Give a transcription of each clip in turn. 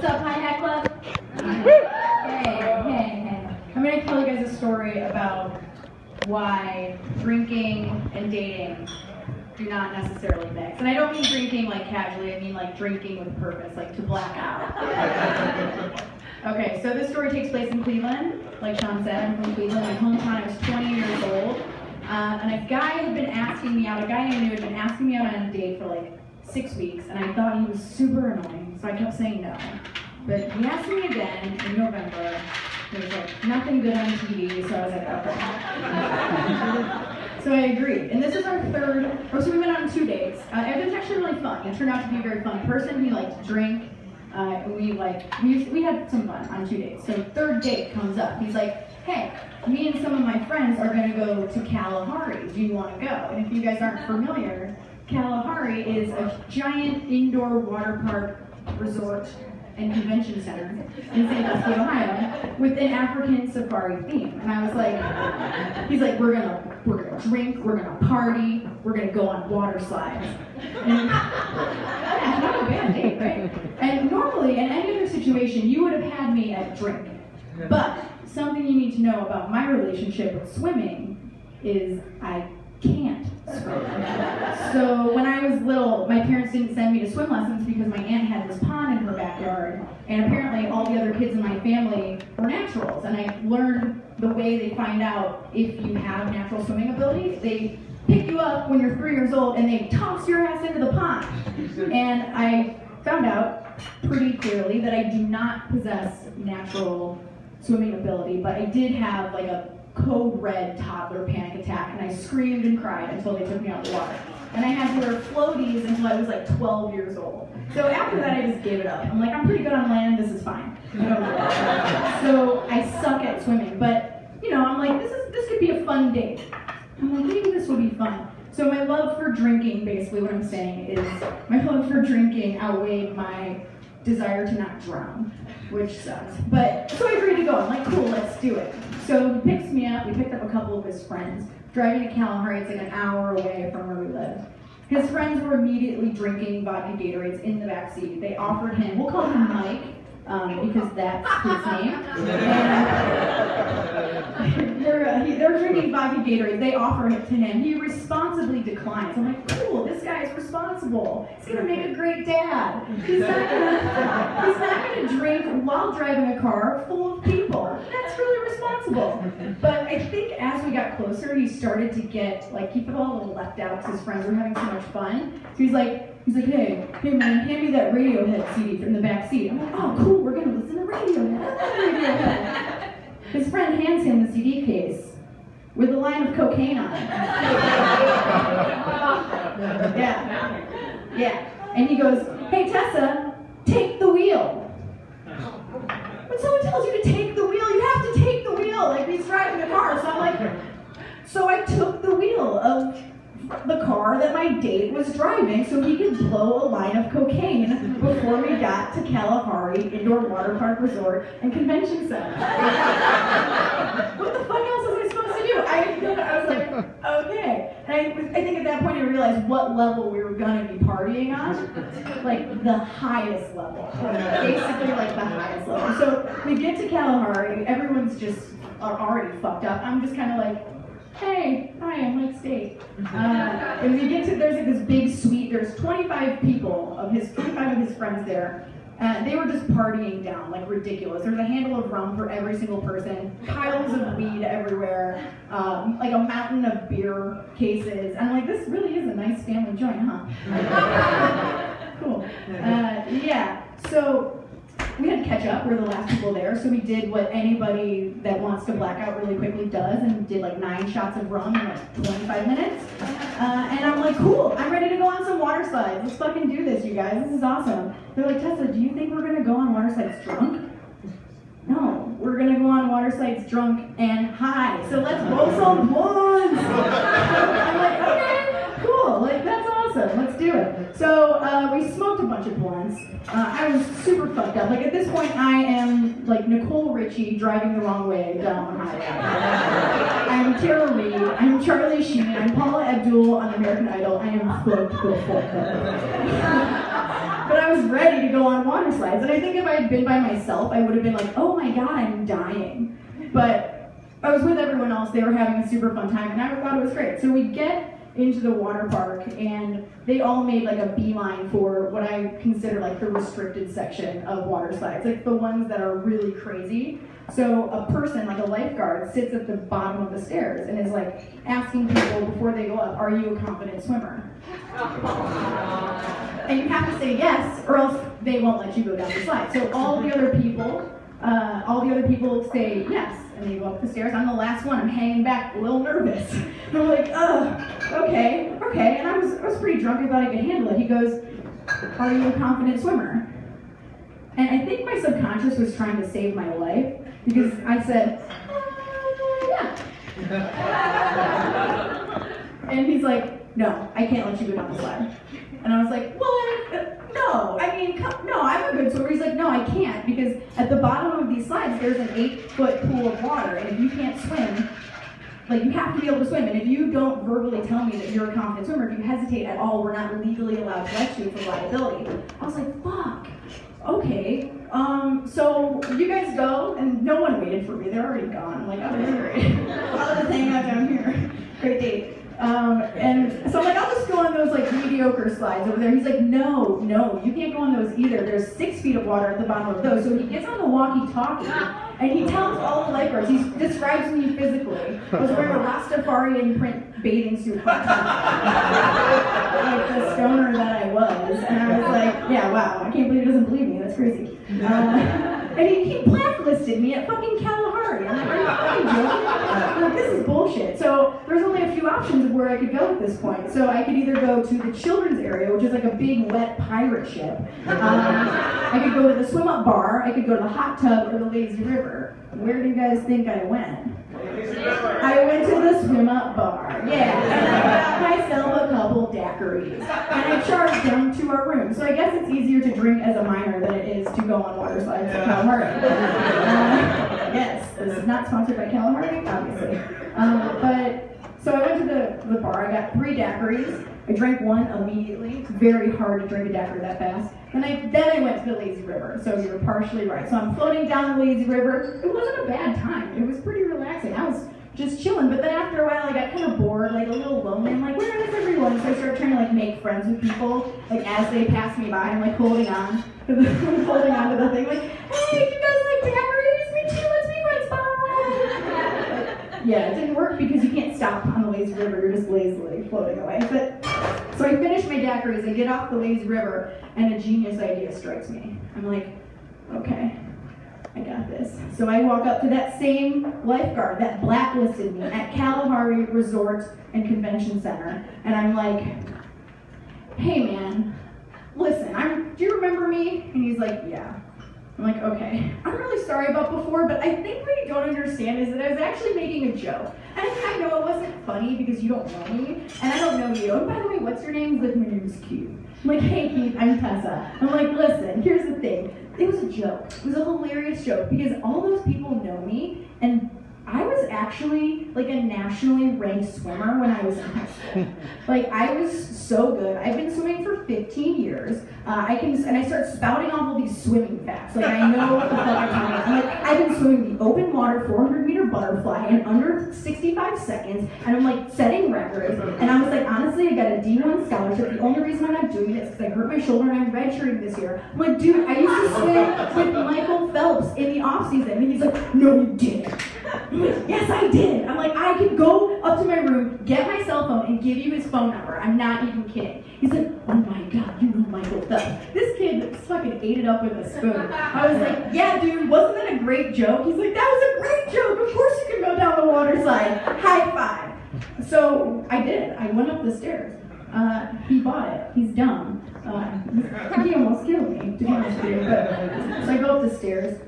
What's up, Hi-Hat Club? Hey. I'm going to tell you guys a story about why drinking and dating do not necessarily mix. And I don't mean drinking like casually, I mean like drinking with purpose, like to black out. Okay, so this story takes place in Cleveland. Like Sean said, I'm from Cleveland. My hometown, I was 20 years old. And a guy had been asking me out, a guy I knew had been asking me out on a date for like 6 weeks, and I thought he was super annoying, so I kept saying no. But he asked me again in November. There was like nothing good on TV, so I was like, okay. So I agreed. And this is our so we went on 2 dates. It was actually really fun. He turned out to be a very fun person. He liked to drink. We had some fun on 2 dates. So third date comes up. He's like, hey, me and some of my friends are going to go to Kalahari. Do you want to go? And if you guys aren't familiar, Kalahari is a giant indoor water park resort and convention center in Sandusky, Ohio, with an African safari theme. And I was like, he's like, we're gonna drink, we're gonna party, we're gonna go on water slides. And yeah, not a bad date, right? And normally, in any other situation, you would have had me at drink. But something you need to know about my relationship with swimming is I can't swim. So when I was little, my parents didn't send me to swim lessons because my aunt had this pond in her backyard, and apparently all the other kids in my family were naturals, and I learned the way they find out if you have natural swimming abilities. They pick you up when you're 3 years old and they toss your ass into the pond. And I found out pretty clearly that I do not possess natural swimming ability, but I did have like a code red toddler panic attack, and I screamed and cried until they took me out of the water. And I had to wear floaties until I was like 12 years old. So after that, I just gave it up. I'm like, I'm pretty good on land, this is fine. So I suck at swimming, but you know, I'm like, this could be a fun date. I'm like, maybe this will be fun. So my love for drinking, basically what I'm saying is, my love for drinking outweighed my desire to not drown, which sucks. But, so I agreed to go. I'm like, cool, let's do it. So he picks me up, we picked up a couple of his friends. Driving to Kalahari, it's like an hour away from where we lived. His friends were immediately drinking vodka Gatorades in the backseat. They offered him, we'll call him Mike, because that's his name. And they're drinking vodka Gatorade. They offer it to him. He responsibly declines. I'm like, cool, this guy is responsible. He's gonna make a great dad. He's not gonna drink while driving a car full of people. That's really responsible. But I think as we got closer, he started to get, like, he felt a little left out because his friends were having so much fun. So he's like, hey man, hand me that Radiohead CD from the back seat. I'm like, oh cool, we're gonna listen to Radiohead. His friend hands him the CD case with a line of cocaine on it. Yeah. And he goes, hey Tessa, take the wheel. When someone tells you to take the wheel, you have to take the wheel. Like, he's driving a car. So I'm like, so I took the wheel of the car that my date was driving so he could blow a line of cocaine before we got to Kalahari Indoor Waterpark Resort and Convention Center. What the fuck else was I supposed to do? I was like, okay. And I think at that point I realized what level we were going to be partying on. Like the highest level. Basically like the highest level. So we get to Kalahari, everyone's just already fucked up. I'm just kind of like, hey, hi, I'm Mike State. And we get to, there's like this big suite, there's 25 of his friends there. They were just partying down, like ridiculous. There's a handle of rum for every single person, piles of weed everywhere, like a mountain of beer cases. And I'm like, this really is a nice family joint, huh? Cool. Yeah, so we had to catch up. We were the last people there, so we did what anybody that wants to black out really quickly does, and did like 9 shots of rum in like 25 minutes. And I'm like, cool, I'm ready to go on some water slides. Let's fucking do this, you guys. This is awesome. They're like, Tessa, do you think we're gonna go on water slides drunk? No, we're gonna go on water slides drunk and high. So let's blow some blunts. I'm like, okay, cool. Like, that's awesome. Let's do it. So we smoked a bunch of blunts. I was super fucked up. Like, at this point, I am like Nicole Richie driving the wrong way down the highway. I'm Tara Reid. I'm Charlie Sheen. I'm Paula Abdul on American Idol. I am fucked the fuck up. But I was ready to go on water slides. And I think if I had been by myself, I would have been like, oh my God, I'm dying. But I was with everyone else. They were having a super fun time, and I thought it was great. So we get into the water park, and they all made like a beeline for what I consider like the restricted section of water slides, like the ones that are really crazy. So a person, like a lifeguard, sits at the bottom of the stairs and is like asking people before they go up, are you a confident swimmer? And you have to say yes, or else they won't let you go down the slide. So all the other people say yes, and they go up the stairs. I'm the last one. I'm hanging back, a little nervous. And I'm like, okay. And I was pretty drunk. I thought I could handle it. He goes, are you a confident swimmer? And I think my subconscious was trying to save my life, because I said, yeah. And he's like, no, I can't let you go down the slide. And I was like, well, no, I'm a good swimmer. He's like, no, I can't, because at the bottom of these slides, there's an 8-foot pool of water, and if you can't swim, like, you have to be able to swim, and if you don't verbally tell me that you're a confident swimmer, if you hesitate at all, we're not legally allowed to let you for liability. I was like, fuck, okay, so you guys go, and no one waited for me, they're already gone. I'm like, oh, this is great. I'll just hang out down here. Great date. And so I'm like, I'll just go on those like mediocre slides over there. He's like, no, you can't go on those either. There's 6 feet of water at the bottom of those. So he gets on the walkie-talkie and he tells all the lifeguards, he describes me physically. I was wearing a Rastafarian print bathing suit, like the stoner that I was. And I was like, yeah, wow, I can't believe he doesn't believe me. That's crazy. And he blacklisted me at fucking Kalahari. I'm like, are you fucking joking? I'm like, this is bullshit. So there's only a few options of where I could go at this point. So I could either go to the children's area, which is like a big wet pirate ship. I could go to the swim up bar. I could go to the hot tub or the lazy river. Where do you guys think I went? I went to the swim up bar. Yeah. And I got myself a couple daiquiris. And I charged them to our room. So I guess it's easier to drink as a minor than it is to go on water slides at Kalahari. Yes, this is not sponsored by Kalahari, obviously. But so I went to the bar. I got 3 daiquiris. I drank one immediately. It's very hard to drink a daiquiri that fast. Then I went to the lazy river. So you were partially right. So I'm floating down the lazy river. It wasn't a bad time. It was pretty relaxing. I was just chilling. But then after a while, I got kind of bored, like a little lonely. I'm like, where is everyone? So I started trying to like make friends with people, like as they pass me by. I'm like holding on to the thing, like, hey, you guys like daiquiris? Me too. Let's be friends. Bye. Yeah, it didn't work because you can't stop on the lazy river. You're just lazily floating away. But so I finish my daiquiris. I get off the lazy river, and a genius idea strikes me. I'm like, okay, I got this. So I walk up to that same lifeguard that blacklisted me at Kalahari Resort and Convention Center, and I'm like, hey man, listen, do you remember me? And he's like, yeah. I'm like, okay, I'm really sorry about before, but I think what you don't understand is that I was actually making a joke. And I know it wasn't funny because you don't know me, and I don't know you. And by the way, what's your name? He's like, my name's Keith. I'm like, hey Keith, I'm Tessa. I'm like, listen, here's the thing. It was a joke. It was a hilarious joke because all those people know me, and I was actually like a nationally ranked swimmer when I was in high school. Like, I was so good. I've been swimming for 15 years. And I start spouting off all these swimming facts. Like, I know what the fuck I'm talking about. I'm like, I've been swimming the open water 400-meter butterfly in under 65 seconds, and I'm like setting records. And I was like, honestly, I got a D1 scholarship. The only reason I'm not doing it is because I hurt my shoulder and I'm redshirting this year. I'm like, dude, I used to swim with Michael Phelps in the off season. And he's like, no, you didn't. I'm like, yes, I did. I'm like, I could go up to my room, get my cell phone, and give you his phone number. I'm not even kidding. He's like, oh my God, you know Michael Phelps. This kid fucking ate it up with a spoon. I was like, yeah, dude, wasn't that a great joke? He's like, that was a great joke. Of course you can go down the water slide. High five. So I did. I went up the stairs. He bought it. He's dumb. He almost killed me, to be honest with you. But, so I go up the stairs.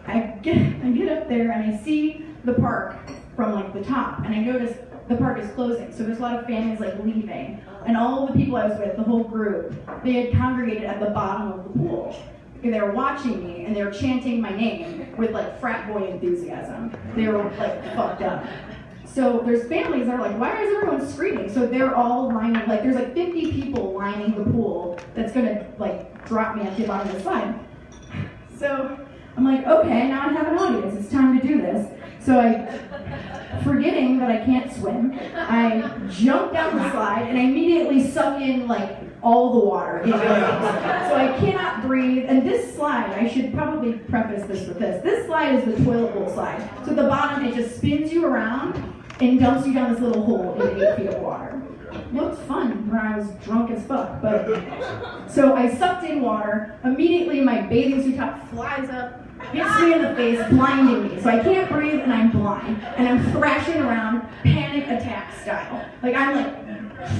I get up there and I see the park from like the top, and I notice the park is closing, so there's a lot of families like leaving, and all the people I was with, the whole group, they had congregated at the bottom of the pool. And they were watching me, and they were chanting my name with like frat boy enthusiasm. They were like fucked up. So there's families that are like, why is everyone screaming? So they're all lining, like there's like 50 people lining the pool that's gonna like drop me at the bottom of the slide. So I'm like, okay, now I have an audience, it's time to do this. So forgetting that I can't swim, I jump down the slide and I immediately suck in like all the water in my face. So I cannot breathe. And this slide, I should probably preface this with this. This slide is the toilet bowl slide. So at the bottom, it just spins you around and dumps you down this little hole in 8 feet of water. Looked fun when I was drunk as fuck, but so I sucked in water. Immediately, my bathing suit top flies up, hits me in the face, blinding me. So I can't breathe and I'm blind, and I'm thrashing around, panic attack style. Like I'm like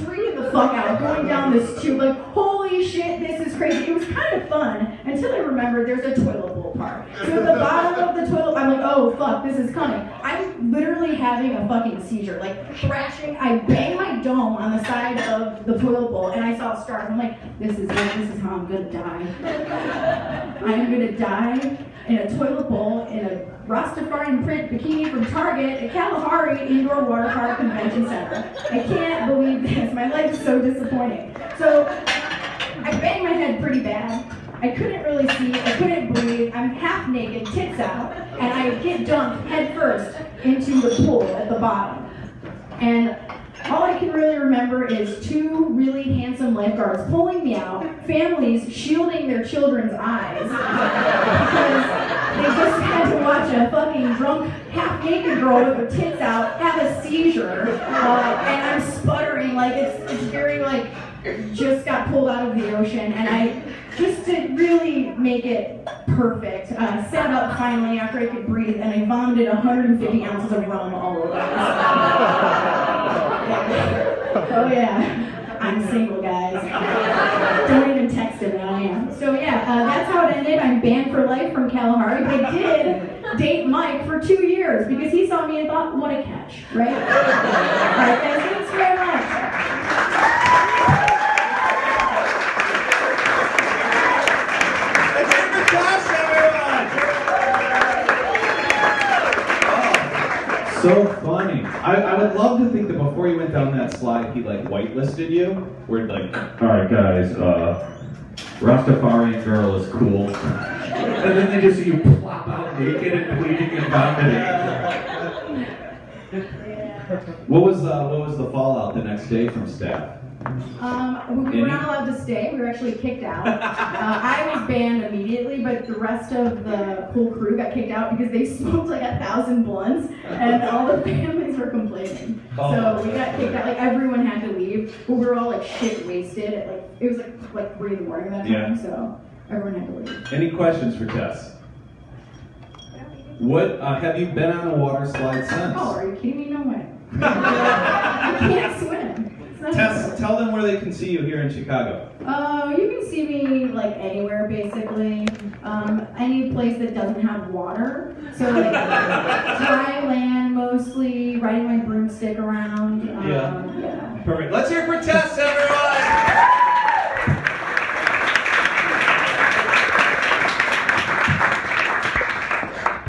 freaking the fuck out, going down this tube, like holy shit, this is crazy. It was kind of fun until I remembered there's a toilet bowl part. So at the bottom of the toilet, I'm like, oh fuck, this is coming. I'm literally having a fucking seizure, like thrashing. I bang my dome on the side of the toilet bowl, and I saw stars. I'm like, this is it. This is how I'm gonna die. I'm gonna die in a toilet bowl in a Rastafarian print bikini from Target at Kalahari Indoor Waterpark Convention Center. I can't believe this. My life is so disappointing. So I banged my head pretty bad. I couldn't really see. I couldn't breathe. I'm half naked, tits out, and I get dunked head first into the pool at the bottom. And all I can really remember is 2 really handsome lifeguards pulling me out, families shielding their children's eyes because they just had to watch a fucking drunk, half-naked girl with her tits out have a seizure, and I'm sputtering like it's very like just got pulled out of the ocean, and I just to really make it perfect, sat up finally after I could breathe, and I vomited 150 ounces of rum all over us. Oh yeah, I'm single, guys. Don't even text him that I am. So yeah, that's how it ended. I'm banned for life from Kalahari, but I did date Mike for 2 years because he saw me and thought, what a catch, right? All right, guys, thanks very much. So funny. I would love to think that before you went down that slide, he like whitelisted you. Where like, all right guys, Rastafarian girl is cool. And then they just see you plop out naked and bleeding and vomiting. What was the fallout the next day from staff? We were not allowed to stay. We were actually kicked out. I was banned immediately, but the rest of the whole crew got kicked out because they smoked like 1,000 blunts, and all the families were complaining. So we got kicked out. Like everyone had to leave, but we were all like shit wasted. At, like it was like 3 in the morning that time, so everyone had to leave. Any questions for Tess? What have you been on a water slide since? Oh, are you kidding me? No way. I can't swim. Tess, tell them where they can see you here in Chicago. You can see me like anywhere basically. Any place that doesn't have water. So like dry land mostly, riding my broomstick around. Yeah. Perfect. Let's hear